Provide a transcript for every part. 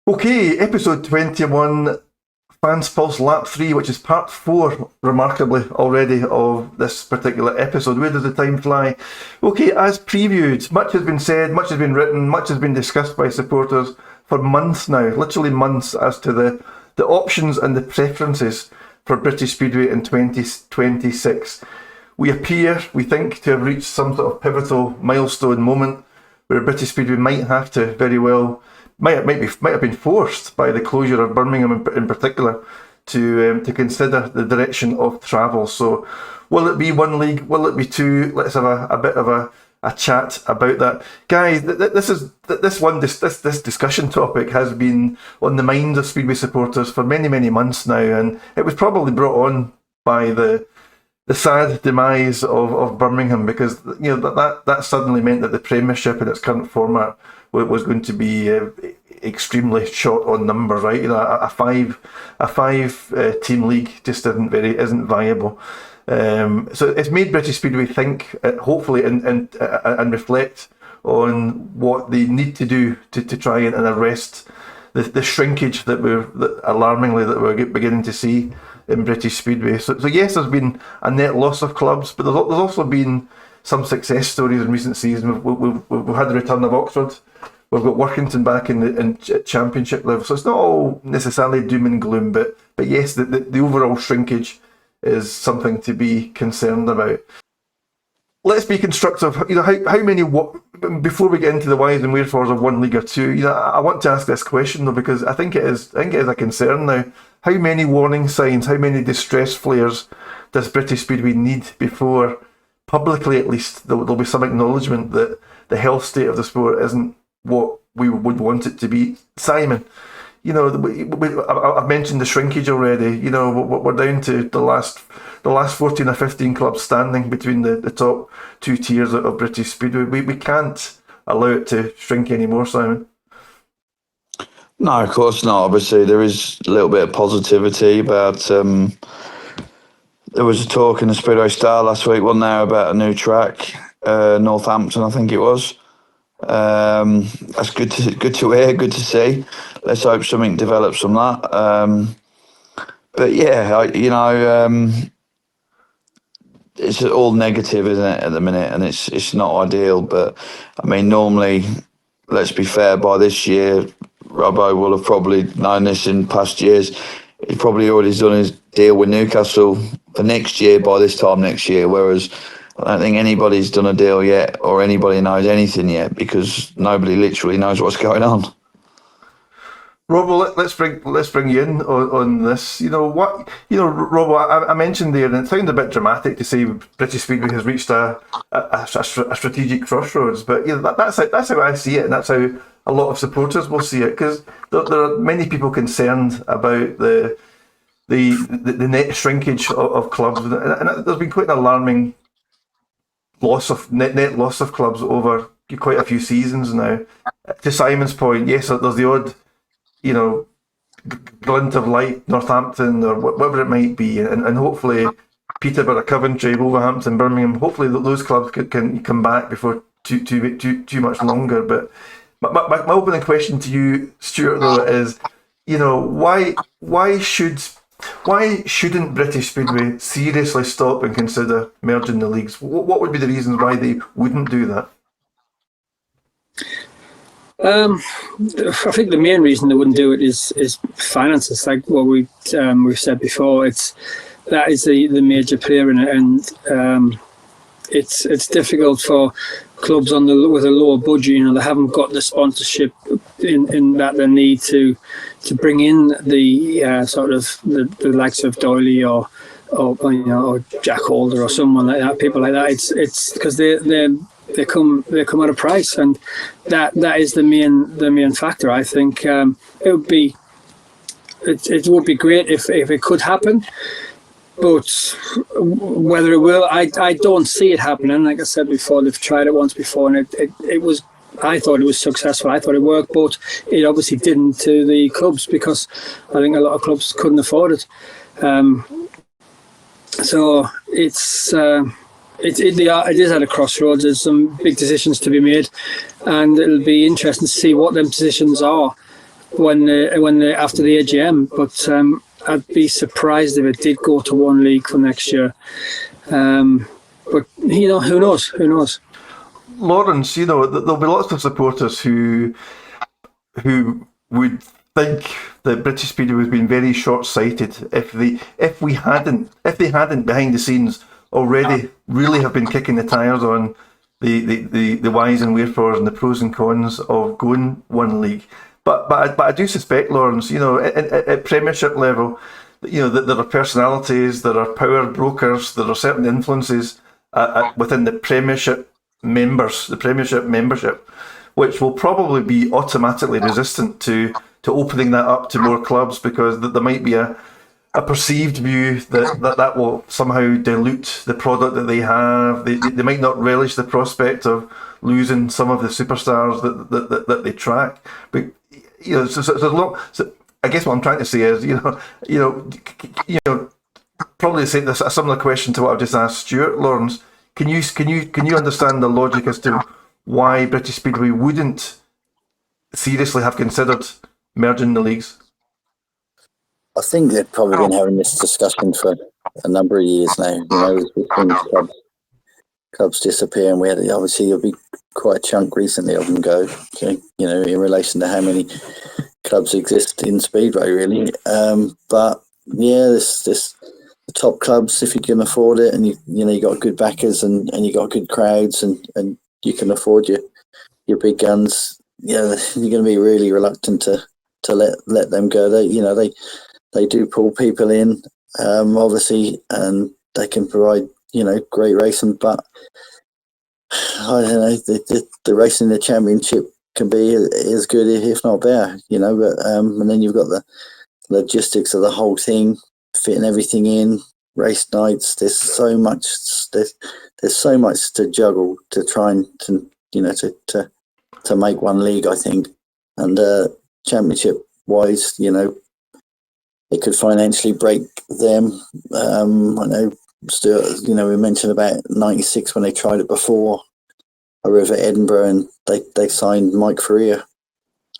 Okay, episode 21, Fans Pulse Lap 3, which is part 4, remarkably, already of this particular episode. Where does the time fly? Okay, as previewed, much has been said, much has been written, much has been discussed by supporters for months now, literally months, as to the options and the preferences for British Speedway in 2026. We appear, we think, to have reached some sort of pivotal milestone moment where British Speedway might have to very well might have been forced by the closure of Birmingham in particular to consider the direction of travel. So, will it be one league? Will it be two? Let's have a bit of a chat about that, guys. This discussion topic has been on the minds of Speedway supporters for many months now, and it was probably brought on by the sad demise of Birmingham, because that suddenly meant that the Premiership in its current format was going to be extremely short on numbers, right? A five team league just isn't viable. So it's made British Speedway think, hopefully, and reflect on what they need to do to try and arrest the shrinkage that we're beginning to see in British Speedway. So yes, there's been a net loss of clubs, but there's also been some success stories in recent seasons. We've had the return of Oxford. We've got Workington back in championship level. So it's not all necessarily doom and gloom, but yes, the overall shrinkage is something to be concerned about. Let's be constructive. How many? Before we get into the whys and wherefores of one league or two, I want to ask this question though, because I think it is a concern now. How many warning signs? How many distress flares does British Speedway need before, publicly at least, there'll be some acknowledgement that the health state of the sport isn't what we would want it to be? Simon, I've mentioned the shrinkage already. We're down to the last 14 or 15 clubs standing between the top two tiers of British Speedway. We can't allow it to shrink anymore, Simon. No, of course not. Obviously, there is a little bit of positivity about. There was a talk in the Speedway Star last week, wasn't there, about a new track, Northampton, I think it was. That's good to hear, good to see. Let's hope something develops from that. But yeah, it's all negative, isn't it, at the minute, and it's not ideal. But I mean, normally, let's be fair, by this year, Robbo will have probably known this in past years. He's probably already done his deal with Newcastle for next year by this time next year, whereas I don't think anybody's done a deal yet, or anybody knows anything yet, because nobody literally knows what's going on. Robbo, let's bring you in on this. Robbo, I mentioned there, and it sounds a bit dramatic to say British Speedway has reached a strategic crossroads, but that's how I see it, and that's how a lot of supporters will see it, because there are many people concerned about the net shrinkage of clubs, and there's been quite an alarming net loss of clubs over quite a few seasons now. To Simon's point, yes, there's the odd glint of light, Northampton or whatever it might be, and hopefully Peterborough, Coventry, Wolverhampton, Birmingham, hopefully those clubs can come back before too much longer. But my opening question to you, Stuart, though, is why shouldn't British Speedway seriously stop and consider merging the leagues? What would be the reasons why they wouldn't do that? I think the main reason they wouldn't do it is finances. Like what we've said before, that is the major player in it, and it's difficult for clubs with a lower budget. They haven't got the sponsorship in that they need to bring in the sort of the likes of Doyley or Jack Holder or someone like that. People like that. It's because they come at a price, and that is the main factor. I think it would be great if it could happen, but whether it will, I don't see it happening. Like I said before, they've tried it once before, and it was. I thought it was successful. I thought it worked, but it obviously didn't to the clubs, because I think a lot of clubs couldn't afford it. So it's. It is at a crossroads. There's some big decisions to be made, and it'll be interesting to see what them decisions are. after the AGM. But I'd be surprised if it did go to one league for next year. But who knows? Who knows? Lawrence, there'll be lots of supporters who would think that British Speedway has been very short-sighted if they hadn't behind the scenes already really have been kicking the tires on the whys and wherefores and the pros and cons of going one league. But I do suspect, Lawrence, at Premiership level, that there are personalities, there are power brokers, there are certain influences within the Premiership membership, which will probably be automatically resistant to opening that up to more clubs, because there might be a perceived view that will somehow dilute the product that they have. They might not relish the prospect of losing some of the superstars that they track. But so I guess what I'm trying to say is, probably say this a similar question to what I've just asked Stuart. Lawrence, can you understand the logic as to why British Speedway wouldn't seriously have considered merging the leagues? I think they've probably been having this discussion for a number of years now. We've seen clubs disappear, and we had obviously a big quite a chunk recently of them go. Okay, in relation to how many clubs exist in Speedway, really. But yeah, this the top clubs, if you can afford it, and you got good backers and you got good crowds, and you can afford your big guns. Yeah, you're going to be really reluctant to let them go. They do pull people in, obviously, and they can provide great racing. But I don't know, the racing in the championship can be as good, if not better. But and then you've got the logistics of the whole thing, fitting everything in, race nights. There's so much. There's so much to juggle to try and to make one league, I think. And championship wise, it could financially break them. I know Stuart, we mentioned about 96 when they tried it before over at Edinburgh, and they signed Mike Ferrier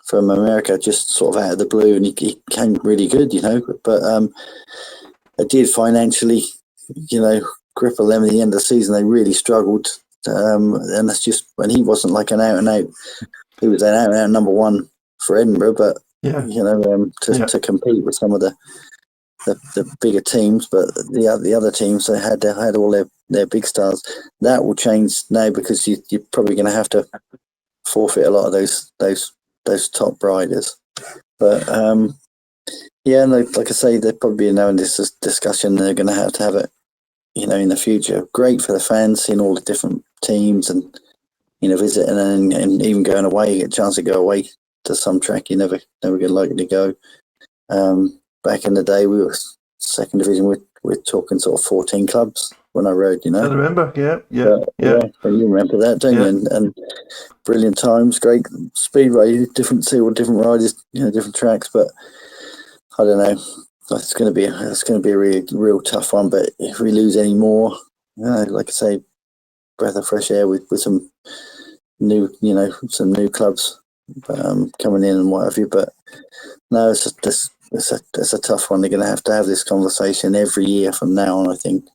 from America just sort of out of the blue, and he came really good, but it did financially, cripple them at the end of the season. They really struggled, and that's just when he wasn't like an out and out. He was an out and out number one for Edinburgh, but to compete with some of the bigger teams, but the other teams, they had all their big stars. That will change now, because you're probably going to have to forfeit a lot of those top riders. But like I say, they're probably now in this discussion. They're going to have it, in the future. Great for the fans, seeing all the different teams and visiting and even going away. You get a chance to go away to some track you never get likely to go. Back in the day, we were second division. We're talking sort of 14 clubs when I rode. I remember. Yeah. You remember that, don't you? And brilliant times, great Speedway, different riders, different tracks. But I don't know. It's going to be a really real tough one. But if we lose any more, like I say, breath of fresh air with some new clubs coming in and what have you. But no, it's a tough one. They're going to have this conversation every year from now on, I think.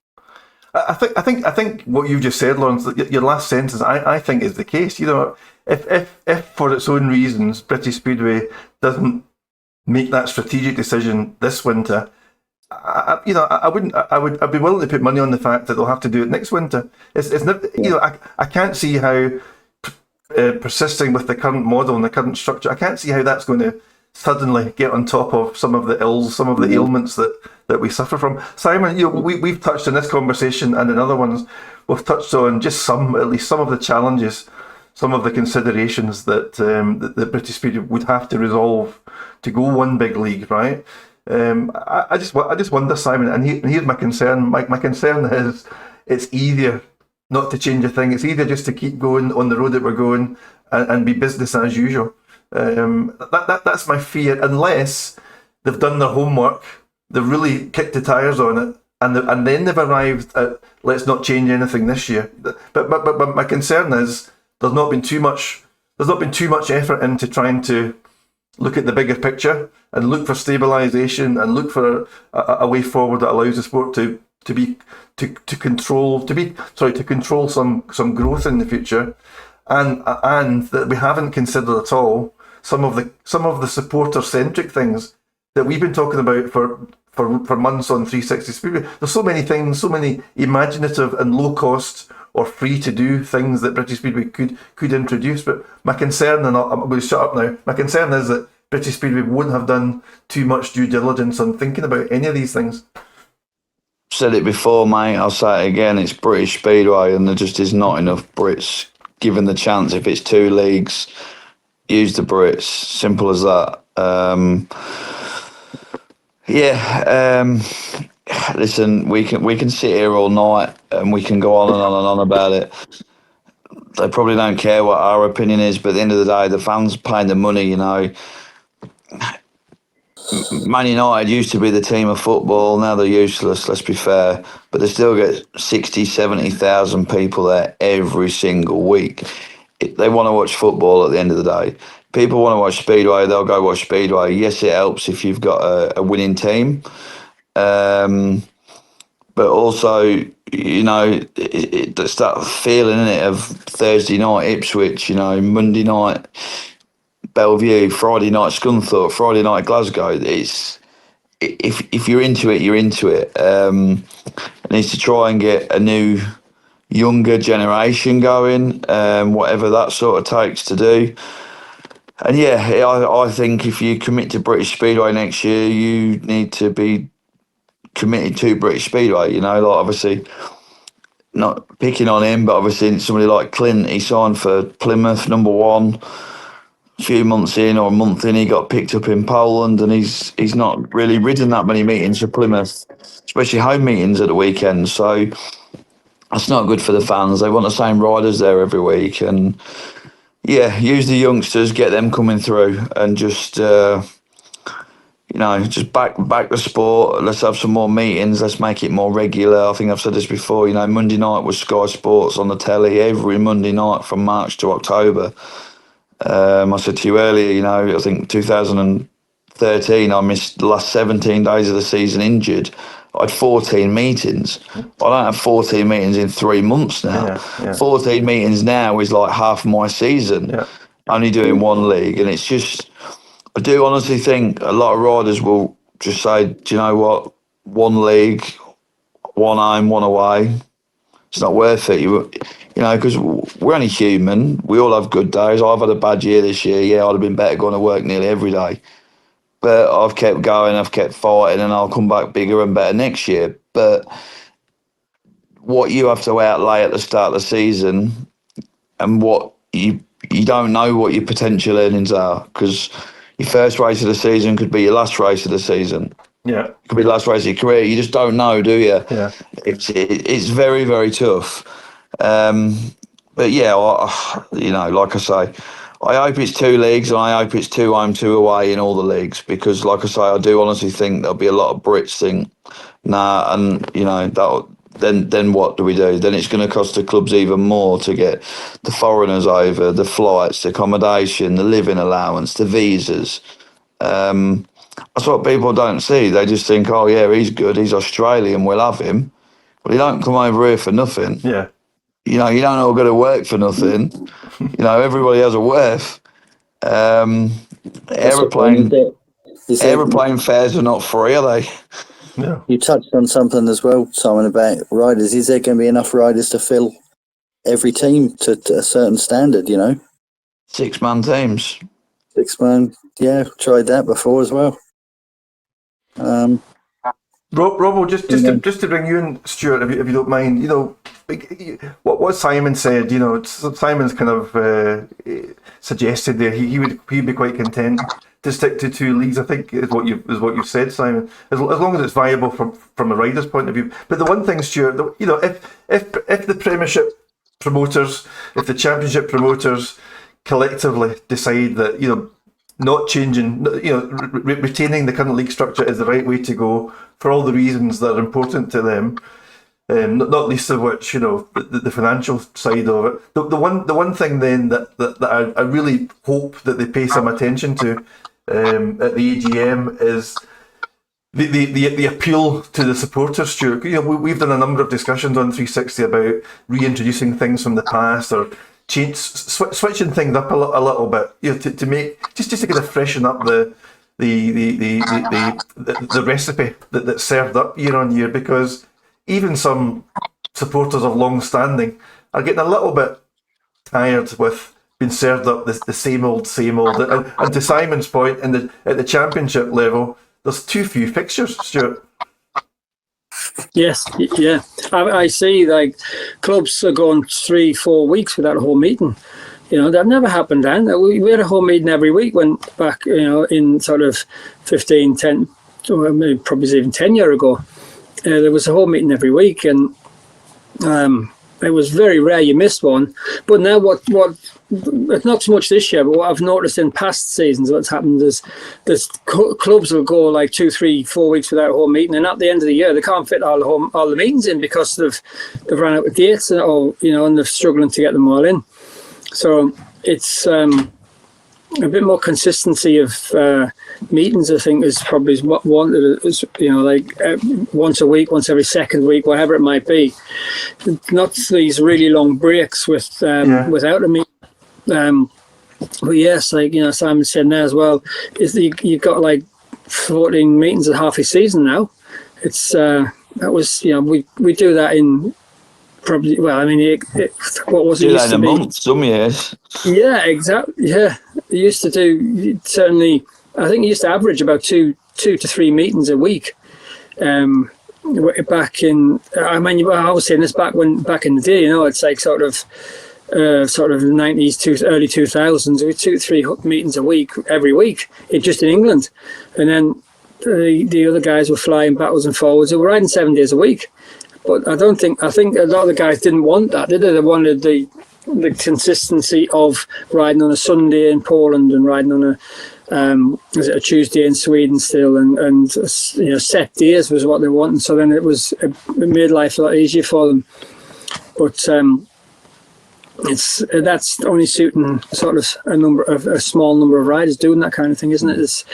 I think what you just said, Lawrence, your last sentence, I think is the case. If for its own reasons British Speedway doesn't make that strategic decision this winter, I'd be willing to put money on the fact that they'll have to do it next winter. It's not, I can't see how persisting with the current model and the current structure, I can't see how that's going to suddenly get on top of some of the ills, some of the ailments that we suffer from. Simon, we've touched on this conversation, and in other ones we've touched on just at least some of the challenges, some of the considerations that the British Speedway would have to resolve to go one big league, right? I just wonder, Simon, and here's my concern. My concern is it's easier not to change a thing. It's easier just to keep going on the road that we're going and be business as usual. That's my fear, unless they've done their homework, they've really kicked the tires on it, and then they've arrived at let's not change anything this year. But my concern is there's not been too much effort into trying to look at the bigger picture and look for stabilisation and look for a way forward that allows the sport to control some growth in the future, and that we haven't considered at all some of the supporter centric things that we've been talking about for months on 360 Speedway. There's so many things, so many imaginative and low cost or free to do things that British Speedway could introduce. But my concern, and I'm going to shut up now, my concern is that British Speedway won't have done too much due diligence on thinking about any of these things. Said it before, mate, I'll say it again, it's British Speedway, and there just is not enough Brits given the chance. If it's 2 leagues, use the Brits, simple as that. Listen, we can sit here all night and we can go on and on and on about it. They probably don't care what our opinion is, but at the end of the day, the fans paying the money, you know. Man United used to be the team of football, now they're useless, let's be fair, but they still get 60, 70,000 people there every single week. They want to watch football at the end of the day. People want to watch Speedway, they'll go watch Speedway. Yes, it helps if you've got a winning team. But also, you know, it's that feeling, isn't it, of Thursday night Ipswich, you know, Monday night Bellevue, Friday night Scunthorpe, Friday night Glasgow. It's if you're into it, you're into it. It needs to try and get a new, younger generation going, whatever that sort of takes to do. And yeah, I think if you commit to British Speedway next year, you need to be committed to British Speedway. You know, like obviously, not picking on him, but obviously somebody like Clint, he signed for Plymouth, number 1. A few months in or a month in, he got picked up in Poland, and he's not really ridden that many meetings for Plymouth, especially home meetings at the weekend. So that's not good for the fans. They want the same riders there every week, and yeah, use the youngsters, get them coming through, and just you know, just back the sport. Let's have some more meetings. Let's make it more regular. I think I've said this before. You know, Monday night was Sky Sports on the telly every Monday night from March to October. I said to you earlier, you know, I think 2013, I missed the last 17 days of the season injured. I had 14 meetings. I don't have 14 meetings in 3 months now. Yeah. 14 meetings now is like half my season, only doing 1 league. And it's just, I do honestly think a lot of riders will just say, do you know what, 1 league, 1 home, 1 away. It's not worth it, you know, because we're only human. We all have good days. I've had a bad year this year. Yeah, I'd have been better going to work nearly every day. But I've kept going, I've kept fighting, and I'll come back bigger and better next year. But what you have to outlay at the start of the season, and what you don't know what your potential earnings are, because your first race of the season could be your last race of the season. Yeah. It could be the last race of your career. You just don't know, do you? Yeah. It's very, very tough. But yeah, you know, like I say, I hope it's 2 leagues, and I hope it's 2 home, 2 away in all the leagues, because like I say, I do honestly think there'll be a lot of Brits think, nah, and you know, then what do we do? Then it's going to cost the clubs even more to get the foreigners over, the flights, the accommodation, the living allowance, the visas. That's what people don't see. They just think, oh yeah, he's good, he's Australian, we'll have him. But he don't come over here for nothing. Yeah. You know, you don't all go to work for nothing. You know, everybody has a worth. Aeroplane fares are not free, are they? Yeah. You touched on something as well, Simon, about riders. Is there going to be enough riders to fill every team to a certain standard, you know? 6-man teams. 6-man, yeah, tried that before as well. Robbo, just to bring you in, Stuart, if you don't mind, you know, what Simon said, you know, Simon's kind of suggested there. He'd be quite content to stick to 2 leagues. I think is what you've said, Simon. As long as it's viable from a rider's point of view. But the one thing, Stuart, you know, if the Premiership promoters, if the Championship promoters collectively decide that, you know, not changing, you know, retaining the current league structure is the right way to go for all the reasons that are important to them, not least of which, you know, the financial side of it. The one thing then that I really hope that they pay some attention to at the AGM is the appeal to the supporters, Stuart. We've done a number of discussions on 360 about reintroducing things from the past or switching things up a little bit, to make just to kind of freshen up the recipe that's served up year on year, because even some supporters of long standing are getting a little bit tired with being served up the same old. And to Simon's point, at the championship level, there's too few fixtures, Stuart. Yes, yeah. I see like clubs are going 3-4 weeks without a home meeting. That never happened then. We had a home meeting every week when back, in sort of 15, 10, or maybe probably even 10 years ago. There was a home meeting every week, and it was very rare you missed one. But now what not so much this year, but what I've noticed in past seasons, what's happened is clubs will go like 2, 3, 4 weeks without a home meeting, and at the end of the year they can't fit all the meetings in because they've run out of dates, and they're struggling to get them all in. So it's a bit more consistency of meetings, I think, is probably what wanted. Once a week, once every second week, whatever it might be. Not these really long breaks without a meeting. But yes, Simon said now as well, is you've got like 14 meetings at half a season now. It's that was we do that in. Probably, well, I mean, what was it used to be? Month, some years. Yeah, exactly. Yeah, it used to do, certainly, I think it used to average about two to three meetings a week. Back in, I was saying this back in the day, it's like sort of 90s to early 2000s, we had 2 to 3 meetings a week every week, just in England. And then the other guys were flying backwards and forwards. They were riding 7 days a week. But I think a lot of the guys didn't want that, did they? They wanted the consistency of riding on a Sunday in Poland and riding on a Tuesday in Sweden still, and set days was what they wanted. So then it made life a lot easier for them. But that's only suiting sort of a small number of riders doing that kind of thing, isn't it?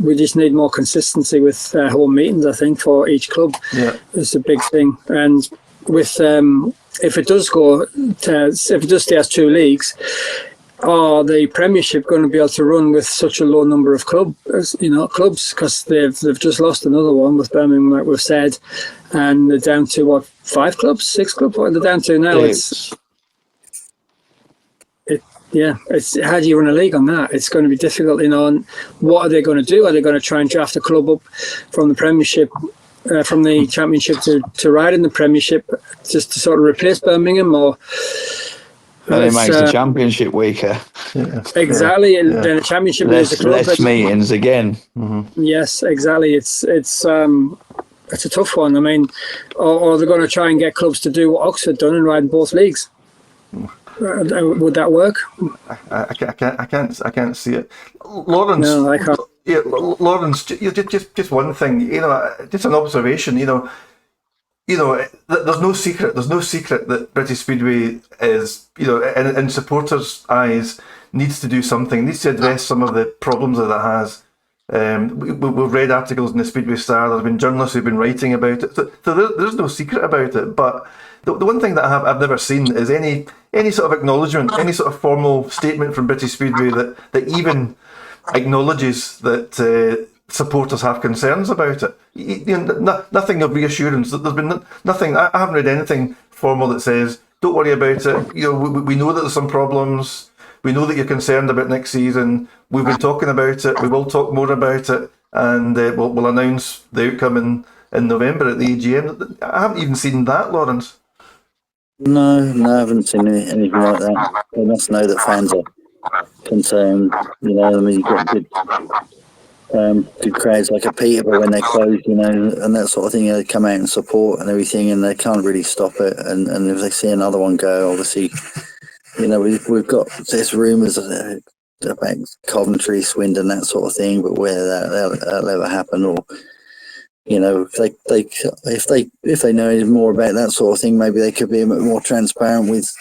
We just need more consistency with home meetings, I think, for each club. Yeah, it's a big thing. And with if it does stay as 2 leagues, are the Premiership going to be able to run with such a low number of clubs? Because they've just lost another one with Birmingham, like we've said, and they're down to 5 clubs, 6 clubs. What are they down to now? It's how do you run a league on that? It's going to be difficult, and what are they going to do? Are they going to try and draft a club up from the Premiership, from the Championship to ride in the Premiership, just to sort of replace Birmingham, or? And it makes the Championship weaker. Yeah. Exactly, and then the Championship is a club. Less meetings again. Mm-hmm. Yes, exactly. It's a tough one. I mean, or they're going to try and get clubs to do what Oxford done and ride in both leagues. Would that work? I can't see it. Lawrence. No, I can't. Yeah, Lawrence. Just one thing. Just an observation. There's no secret. There's no secret that British Speedway is, in supporters' eyes, needs to do something. Needs to address some of the problems that it has. We've read articles in the Speedway Star. There's been journalists who've been writing about it. So there's no secret about it. But the one thing that I've never seen is any sort of acknowledgement, any sort of formal statement from British Speedway that even acknowledges that supporters have concerns about it. Nothing of reassurance. There's been nothing. I haven't read anything formal that says, "Don't worry about it." We know that there's some problems. We know that you're concerned about next season. We've been talking about it. We will talk more about it, and we'll announce the outcome in November at the AGM. I haven't even seen that, Lawrence. No, I haven't seen anything like that. They must know that fans are concerned. You've got good crowds like a Peterborough when they close, and that sort of thing. They come out and support and everything, and they can't really stop it. And if they see another one go, obviously, we've got there's rumours about Coventry, Swindon, that sort of thing, but whether that'll ever happen, or if they know more about that sort of thing, maybe they could be a bit more transparent with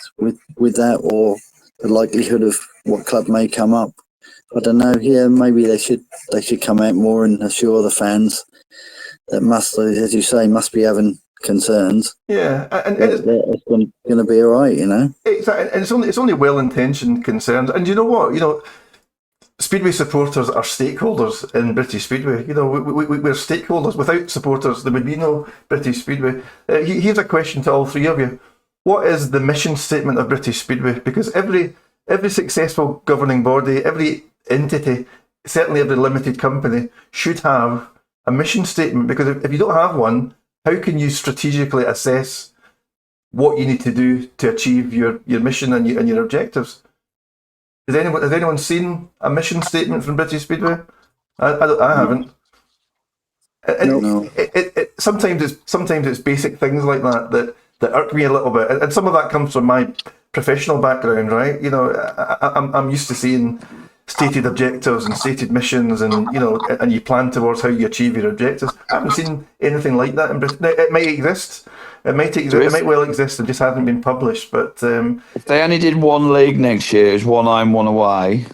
that, or the likelihood of what club may come up. I don't know. Yeah, maybe they should come out more and assure the fans that must, as you say, must be having concerns. Yeah, and It's going to be all right, you know. exactly, and it's only well-intentioned concerns. And you know what? You know, Speedway supporters are stakeholders in British Speedway. You know, we're stakeholders. Without supporters, there would be no British Speedway. Here's a question to all three of you. What is the mission statement of British Speedway? Because every successful governing body, every entity, certainly every limited company, should have a mission statement. Because if you don't have one, how can you strategically assess what you need to do to achieve your mission and your objectives? Has anyone seen a mission statement from British Speedway? I haven't. No. Sometimes it's basic things like that irk me a little bit, and some of that comes from my professional background, right? You know, I'm used to seeing stated objectives and stated missions, and you know, and you plan towards how you achieve your objectives. I haven't seen anything like that in Britain. Now, it might exist. It might well exist and just hasn't been published. But if they only did one league next year, it's one home, one away,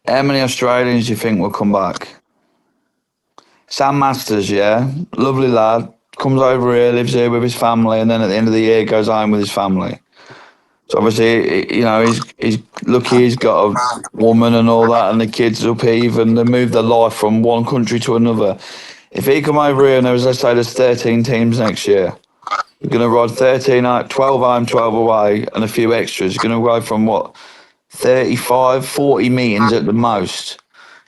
how many Australians do you think will come back? Sam Masters, yeah, lovely lad, comes over here, lives here with his family, and then at the end of the year goes home with his family. So obviously, you know, he's lucky he's got a woman and all that, and the kids up even. They move their life from one country to another. If he come over here and let's say there's 13 teams next year, you're going to ride 13 out, 12 home, 12 away, and a few extras. You're going to go from, 35, 40 meetings at the most.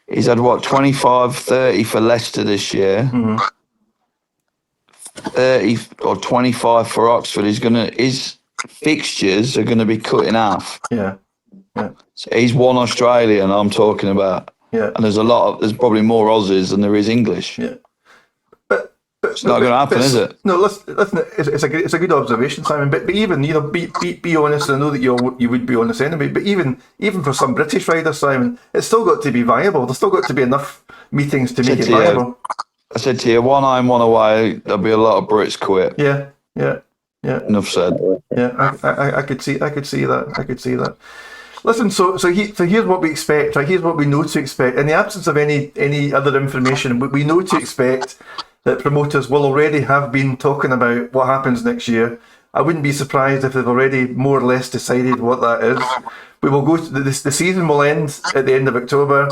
He's had, 25, 30 for Leicester this year. Mm-hmm. 30 or 25 for Oxford. His fixtures are going to be cut in half. yeah. So he's one Australian I'm talking about. Yeah. And there's probably more Aussies than there is English. Yeah. But it's not going to happen, is it? No, listen. It's a good observation, Simon. But even, you know, be honest. I know that you would be honest anyway. But even for some British riders, Simon, it's still got to be viable. There's still got to be enough meetings to make it viable. I said to you, one home, one away. There'll be a lot of Brits quit. Yeah. Enough said. Yeah, I could see that. Listen, so here's what we expect, right? Here's what we know to expect. In the absence of any other information, we know to expect that promoters will already have been talking about what happens next year. I wouldn't be surprised if they've already more or less decided what that is. We will go to the season will end at the end of October.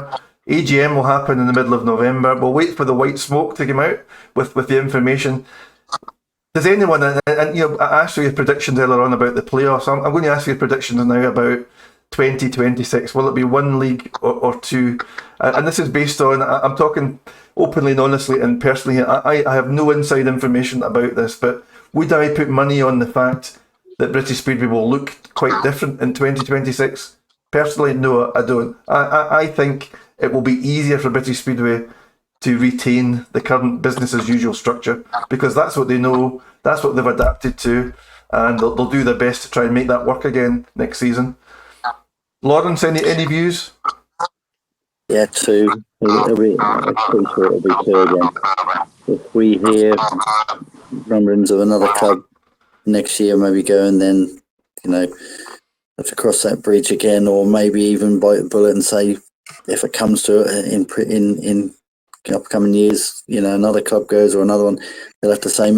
AGM will happen in the middle of November. We'll wait for the white smoke to come out with the information. Does anyone, and you know, I asked you your predictions earlier on about the playoffs. I'm going to ask you your predictions now about 2026. Will it be one league or two? And this is based on, I'm talking openly and honestly and personally. I have no inside information about this, but would I put money on the fact that British Speedway will look quite different in 2026? Personally, no, I don't. I think it will be easier for British Speedway to retain the current business as usual structure, because that's what they know, that's what they've adapted to, and they'll do their best to try and make that work again next season. Lawrence, any views? Yeah, two. I'm pretty sure it'll be two again. If we hear rumblings of another club next year maybe going, then, you know, have to cross that bridge again, or maybe even bite the bullet and say, if it comes to it in upcoming years, you know, another club goes or another one, they'll have to say,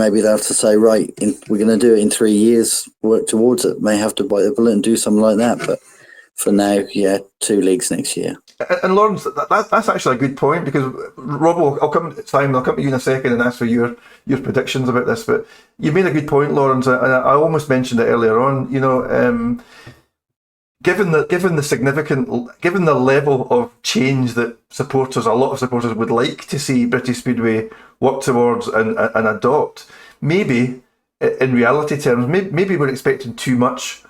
right, we're going to do it in 3 years, work towards it. May have to bite the bullet and do something like that, but for now, yeah, 2 leagues next year. And Lawrence, that's actually a good point, because Rob, I'll come to you in a second and ask for your predictions about this. But you made a good point, Lawrence, and I almost mentioned it earlier on. You know, given the level of change that a lot of supporters would like to see British Speedway work towards and adopt, maybe in reality terms, maybe we're expecting too much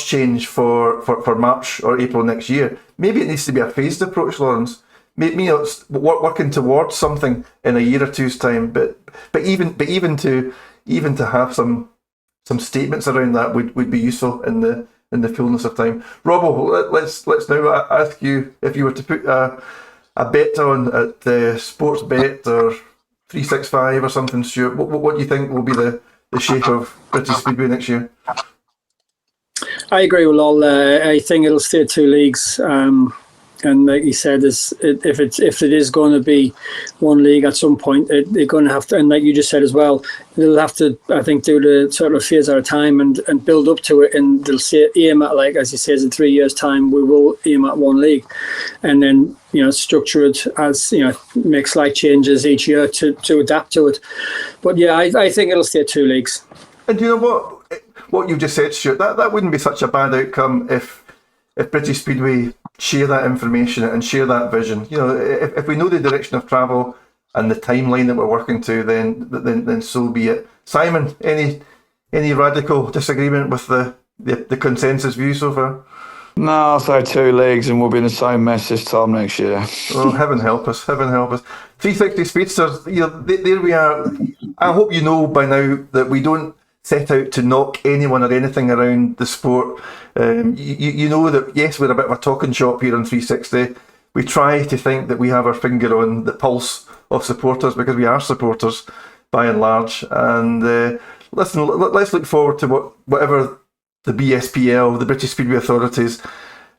change for March or April next year. Maybe it needs to be a phased approach, Lawrence. Maybe it's working towards something in a year or two's time. But even to have some statements around that would be useful in the fullness of time. Robbo, let's now ask you, if you were to put a bet on at the Sports Bet or 365 or something, Stuart, what do you think will be the shape of British Speedway next year? I agree with Lol. I think it'll stay 2 leagues. And like he said, if it is going to be one league at some point, they're going to have to, and like you just said as well, they'll have to, I think, do the sort of phase at a time and build up to it. And they'll say aim at, like as he says, in 3 years' time, we will aim at one league, and then structure it as make slight changes each year to adapt to it. But yeah, I think it'll stay 2 leagues. And you know what you've just said, Stuart, that wouldn't be such a bad outcome if British Speedway share that information and share that vision. If we know the direction of travel and the timeline that we're working to, then so be it. Simon, any radical disagreement with the consensus view so far? No, I'll say 2 leagues and we'll be in the same mess this time next year. Oh, heaven help us, heaven help us. 360 Speedsters, there we are. I hope you know by now that we don't set out to knock anyone or anything around the sport. You know that, yes, we're a bit of a talking shop here on 360. We try to think that we have our finger on the pulse of supporters because we are supporters by and large. And listen, let's look forward to whatever the BSPL, the British Speedway Authorities,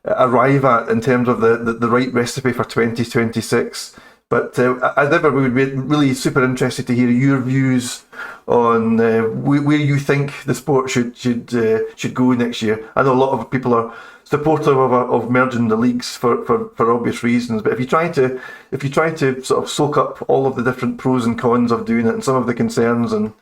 arrive at in terms of the right recipe for 2026. But as ever, we would be really super interested to hear your views on where you think the sport should go next year. I know a lot of people are supportive of merging the leagues for obvious reasons. But if you try to sort of soak up all of the different pros and cons of doing it and some of the concerns and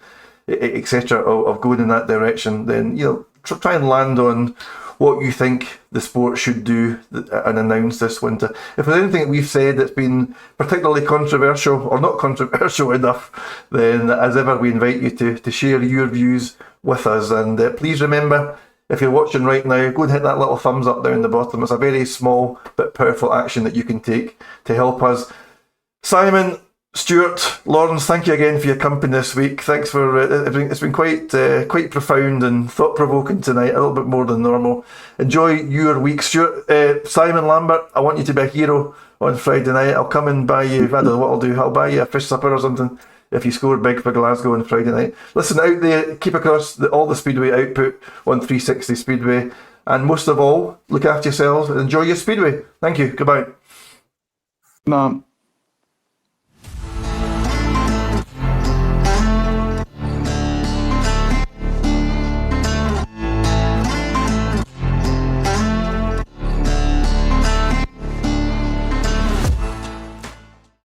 etc. of going in that direction, then try and land on what you think the sport should do and announce this winter. If there's anything that we've said that's been particularly controversial or not controversial enough, then as ever we invite you to share your views with us. And please remember, if you're watching right now, go and hit that little thumbs up down the bottom. It's a very small but powerful action that you can take to help us. Simon, Stuart, Lawrence, thank you again for your company this week. Thanks for it's been quite profound and thought-provoking tonight, a little bit more than normal. Enjoy your week, Stuart. Simon Lambert, I want you to be a hero on Friday night. I'll come and buy you, I don't know what I'll do, I'll buy you a fish supper or something if you score big for Glasgow on Friday night. Listen, out there, keep across all the Speedway output on 360 Speedway, and most of all, look after yourselves and enjoy your Speedway. Thank you, goodbye. No.